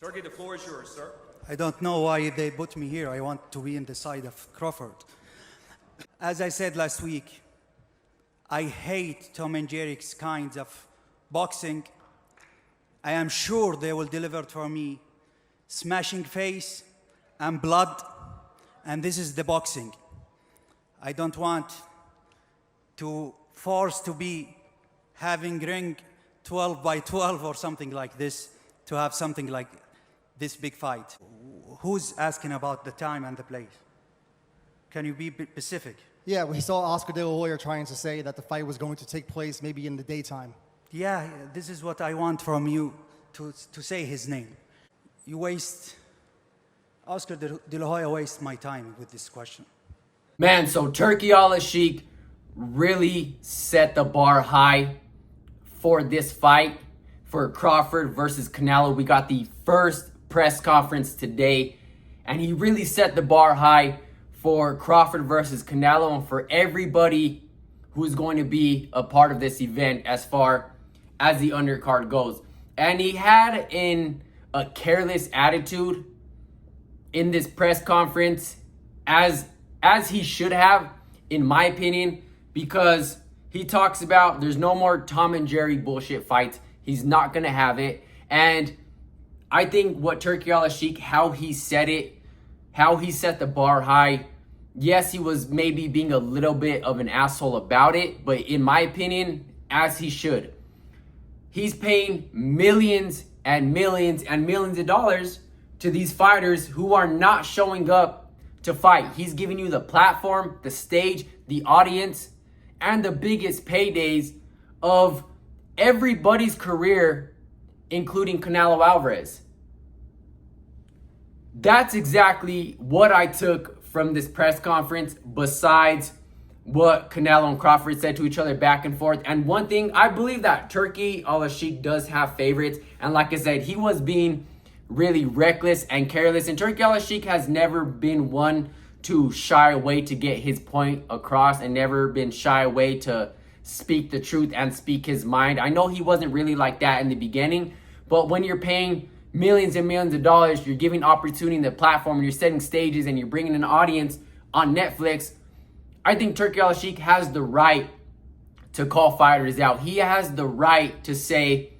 Turki, the floor is yours, sir. I don't know why they put me here. I want to be in the side of Crawford. As I said last week, I hate Tom and Jerry's kinds of boxing. I am sure they will deliver for me smashing face and blood, and this is the boxing. I don't want to force to be having ring 12 by 12 or something like this, to have something like this big fight. Who's asking about the time and the place? Can you be specific? Yeah, we saw Oscar De La Hoya trying to say that the fight was going to take place maybe in the daytime. Yeah, this is what I want from you, to say his name. You waste, Oscar De La Hoya wastes my time with this question. Man, so Turki Alalshikh really set the bar high for this fight, for Crawford versus Canelo. We got the first press conference today, and he really set the bar high for Crawford versus Canelo and for everybody who's going to be a part of this event as far as the undercard goes. And he had a careless attitude in this press conference, as he should have, in my opinion, because he talks about there's no more Tom and Jerry bullshit fights. He's not going to have it. And I think what Turki Alalshikh, how he said it, how he set the bar high, yes, he was maybe being a little bit of an asshole about it, but in my opinion, as he should. He's paying millions and millions and millions of dollars to these fighters who are not showing up to fight. He's giving you the platform, the stage, the audience, and the biggest paydays of everybody's career, including Canelo Alvarez. That's exactly what I took from this press conference, besides what Canelo and Crawford said to each other back and forth. And one thing, I believe that Turki Alalshikh does have favorites. And like I said, he was being really reckless and careless. And Turki Alalshikh has never been one to shy away to get his point across, and never been shy away to speak the truth and speak his mind. I know he wasn't really like that in the beginning, but when you're paying millions and millions of dollars, you're giving opportunity in the platform, and you're setting stages, and you're bringing an audience on Netflix, I think Turki Alalshikh has the right to call fighters out. He has the right to say,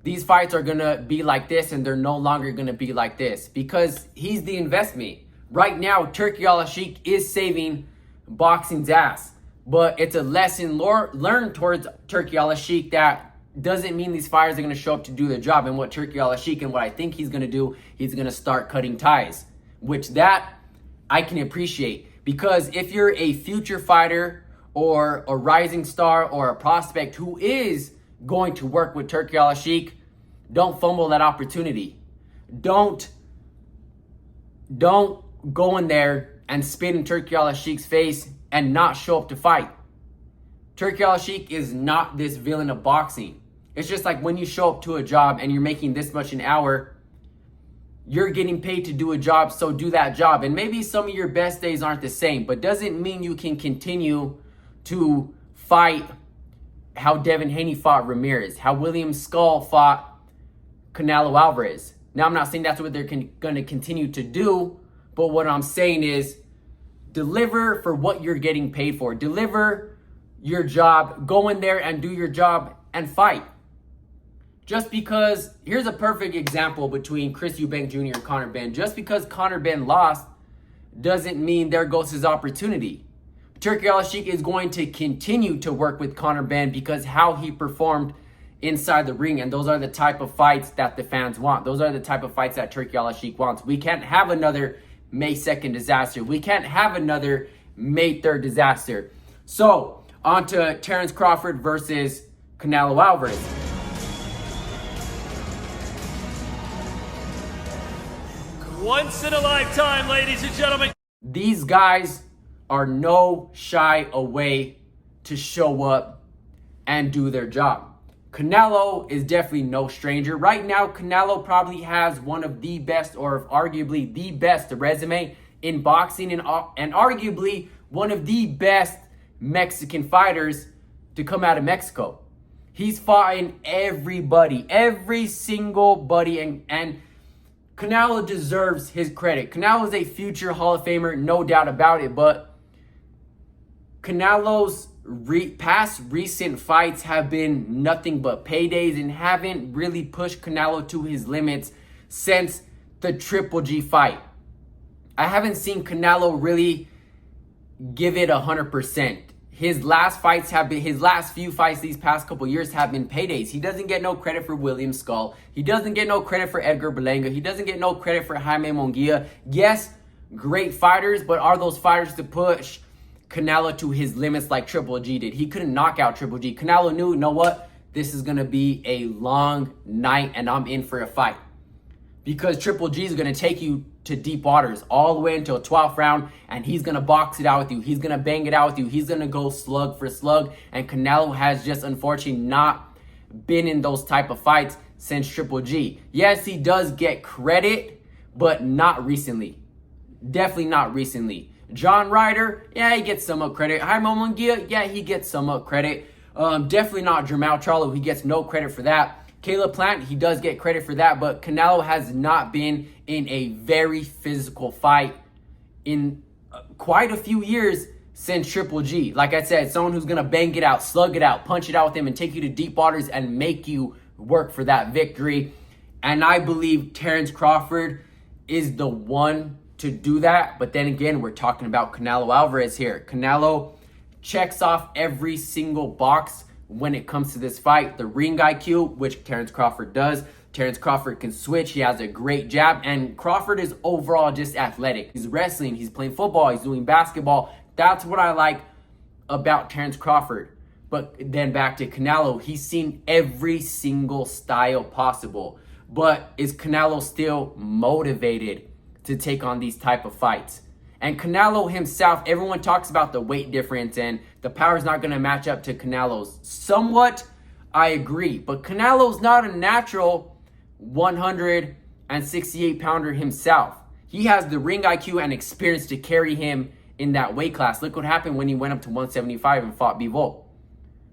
these fights are going to be like this, and they're no longer going to be like this, because he's the investment. Right now, Turki Alalshikh is saving boxing's ass, but it's a lesson learned towards Turki Alalshikh that doesn't mean these fighters are going to show up to do their job. And what Turki Alalshikh, and what I think he's going to do, he's going to start cutting ties, which that I can appreciate. Because if you're a future fighter or a rising star or a prospect who is going to work with Turki Alalshikh, don't fumble that opportunity. Don't go in there and spit in Turki Alalshikh's face and not show up to fight. Turki Alalshikh is not this villain of boxing. It's just like when you show up to a job and you're making this much an hour, you're getting paid to do a job, so do that job. And maybe some of your best days aren't the same, but doesn't mean you can continue to fight how Devin Haney fought Ramirez, how William Skull fought Canelo Alvarez. Now, I'm not saying that's what they're going to continue to do, but what I'm saying is deliver for what you're getting paid for. Deliver your job, go in there and do your job and fight. Just because, here's a perfect example between Chris Eubank Jr. and Conor Benn. Just because Conor Benn lost doesn't mean there goes his opportunity. Turki Alalshikh is going to continue to work with Conor Benn because how he performed inside the ring, and those are the type of fights that the fans want. Those are the type of fights that Turki Alalshikh wants. We can't have another May 2nd disaster. We can't have another May 3rd disaster. So, on to Terence Crawford versus Canelo Alvarez. Once in a lifetime, ladies and gentlemen. These guys are no shy away to show up and do their job. Canelo is definitely no stranger. Right now, Canelo probably has one of the best, or arguably the best resume in boxing, and arguably one of the best Mexican fighters to come out of Mexico. He's fought everybody, every single buddy, and Canelo deserves his credit. Canelo is a future Hall of Famer, no doubt about it, but Canelo's past recent fights have been nothing but paydays and haven't really pushed Canelo to his limits since the Triple G fight. I haven't seen Canelo really give it 100%. His last few fights these past couple years have been paydays. He doesn't get no credit for William Skull. He doesn't get no credit for Edgar Berlanga. He doesn't get no credit for Jaime Munguia. Yes, great fighters, but are those fighters to push Canelo to his limits like Triple G did? He couldn't knock out Triple G. Canelo knew, you know what? This is going to be a long night and I'm in for a fight. Because Triple G is going to take you to deep waters all the way until 12th round, and he's going to box it out with you. He's going to bang it out with you. He's going to go slug for slug, and Canelo has just unfortunately not been in those type of fights since Triple G. Yes, he does get credit, but not recently. Definitely not recently. John Ryder, yeah, he gets somewhat credit. Jaime Munguia, yeah, he gets somewhat credit. Definitely not Jermall Charlo. He gets no credit for that. Caleb Plant, he does get credit for that, but Canelo has not been in a very physical fight in quite a few years since Triple G. Like I said, someone who's going to bang it out, slug it out, punch it out with him, and take you to deep waters and make you work for that victory. And I believe Terence Crawford is the one to do that. But then again, we're talking about Canelo Alvarez here. Canelo checks off every single box when it comes to this fight. The ring IQ, which Terence Crawford does. Terence Crawford can switch. He has a great jab. And Crawford is overall just athletic. He's wrestling. He's playing football. He's doing basketball. That's what I like about Terence Crawford. But then back to Canelo. He's seen every single style possible. But is Canelo still motivated to take on these type of fights? And Canelo himself, everyone talks about the weight difference and the power's not going to match up to Canelo's. Somewhat, I agree. But Canelo's not a natural 168-pounder himself. He has the ring IQ and experience to carry him in that weight class. Look what happened when he went up to 175 and fought Bivol.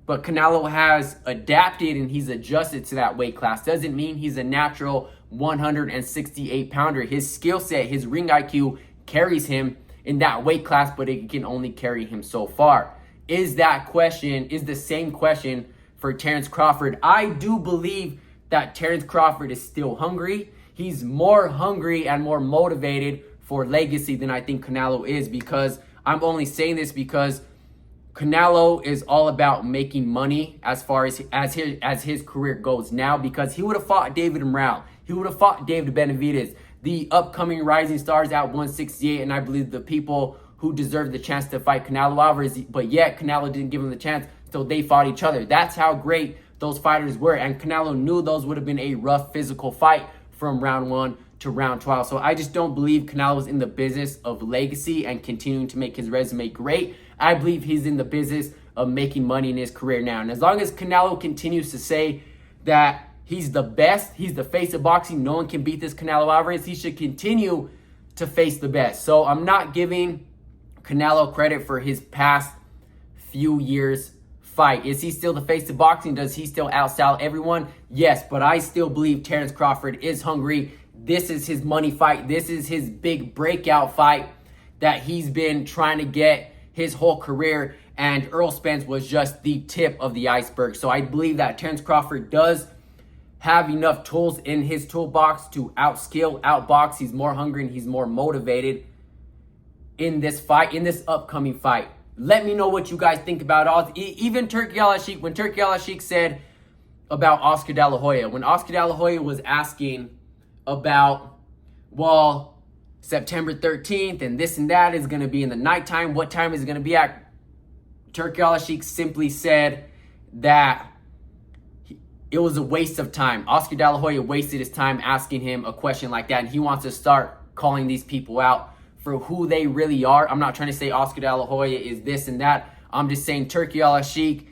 But Canelo has adapted and he's adjusted to that weight class. Doesn't mean he's a natural 168-pounder. His skill set, his ring IQ carries him in that weight class, but it can only carry him so far. Is the same question for Terence Crawford? I do believe that Terence Crawford is still hungry. He's more hungry and more motivated for legacy than I think Canelo is, because I'm only saying this because Canelo is all about making money as far as his career goes now, because he would have fought David Morale. He would have fought David Benavidez, the upcoming rising stars at 168, and I believe the people who deserved the chance to fight Canelo Alvarez, but yet Canelo didn't give him the chance, so they fought each other. That's how great those fighters were, and Canelo knew those would have been a rough physical fight from round 1 to round 12. So I just don't believe Canelo's in the business of legacy and continuing to make his resume great. I believe he's in the business of making money in his career now. And as long as Canelo continues to say that he's the best, he's the face of boxing, no one can beat this Canelo Alvarez, he should continue to face the best. So I'm not giving Canelo credit for his past few years fight. Is he still the face of boxing? Does he still outstyle everyone? Yes, but I still believe Terence Crawford is hungry. This is his money fight. This is his big breakout fight that he's been trying to get his whole career, and Earl Spence was just the tip of the iceberg. So I believe that Terence Crawford does have enough tools in his toolbox to outskill, outbox. He's more hungry and he's more motivated in this fight, in this upcoming fight. Let me know what you guys think about all. Even Turki Alalshikh, when Turki Alalshikh said about Oscar De La Hoya, when Oscar De La Hoya was asking about, well, September 13th and this and that is going to be in the nighttime, what time is it going to be at? Turki Alalshikh simply said that it was a waste of time. Oscar De La Hoya wasted his time asking him a question like that, and he wants to start calling these people out for who they really are. I'm not trying to say Oscar De La Hoya is this and that. I'm just saying Turki Alalshikh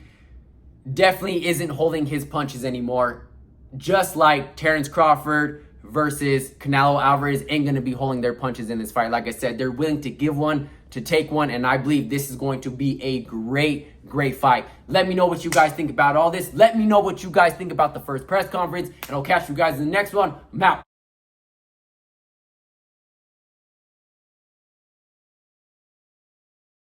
definitely isn't holding his punches anymore. Just like Terence Crawford versus Canelo Alvarez ain't going to be holding their punches in this fight. Like I said, they're willing to give one, to take one, and I believe this is going to be a great fight. Let me know what you guys think about all this. Let me know what you guys think about the first press conference, and I'll catch you guys in the next one. I'm out.